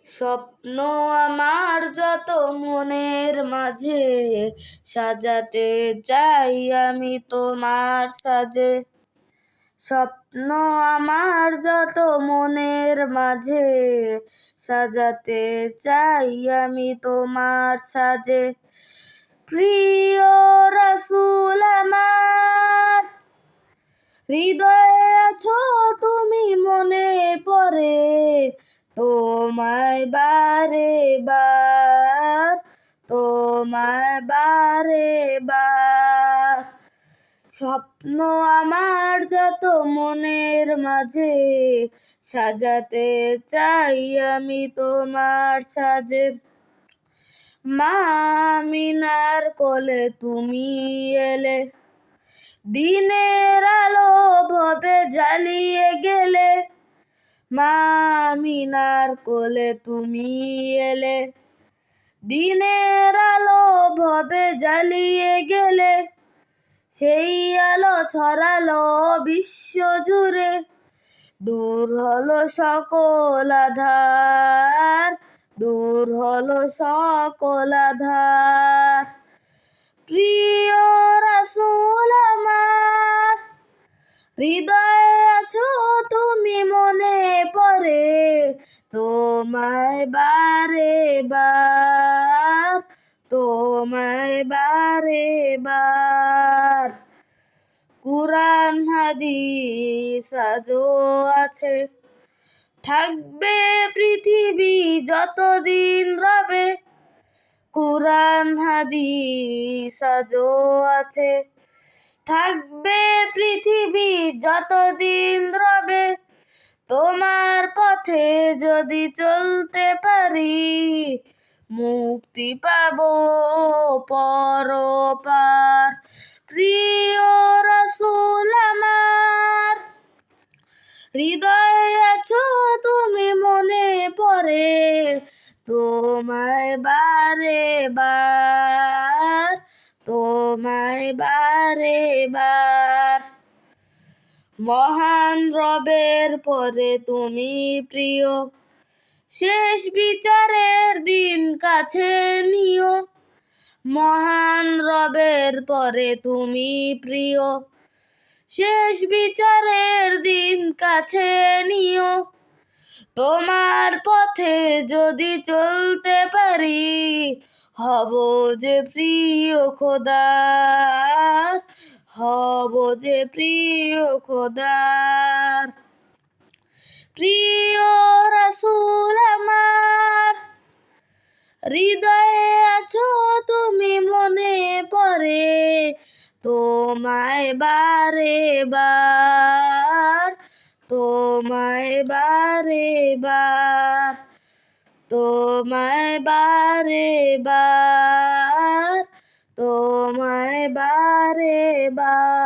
স্বপ্ন আমার যত মনের মাঝে, সাজাতে চাই আমি তোমার সাজে। স্বপ্ন আমার যত মনের মাঝে, সাজাতে চাই আমি তোমার সাজে। প্রিয় রাসূল আমার, হৃদয়ে আছো তুমি মনে পড়ে, তোমায় বারে বার, তোমায় বারে বার। স্বপ্ন আমার যত মনের মাঝে, সাজাতে চাই আমি তোমার সাজে। মা আমিনার কোলে তুমি এলে, দিনের আলো ভবে জ্বালিয়ে গেলে। মা আমিনার কোলে তুমি এলে, দিনের আলো ভবে জ্বালিয়ে গেলে। সেই আলো ছড়ালো বিশ্ব জুড়ে, দূর হলো সকল আঁধার, দূর হলো সকল আঁধার। প্রিয় রাসূল আমার, হৃদয়ে আছো তুমি মনে পড়ে, তোমায় বারে বার, তোমায় বারে বার। কুরআন হাদিস আজও আছে, থাকবে পৃথিবী যতদিন রবে। কুরআন হাদিস আজও আছে, থাকবে পৃথিবী যতদিন রবে। তোমার পথে যদি চলতে পারি, মুক্তি পাবো পরপার। প্রিয় রাসূল আমার, হৃদয়ে আছো তুমি মনে পড়ে, তোমায় বারে বার, তোমায় বারে বার। মহান রবের পরে তুমি প্রিয়, শেষ বিচারের দিন কাছে নিও। মহান রবের পরে তুমি প্রিয়, শেষ বিচারের দিন কাছে নিও। তোমার পথে যদি চলতে পারি, হব যে প্রিয় খোদার, হব যে প্রিয় খোদার। প্রিয় রাসূল আমার, হৃদয়ে আছো তুমি মনে পড়ে, তোমায় বারে বার, তোমায় বারে বার, তোমায় বারে বার, তোমায় বারে বার।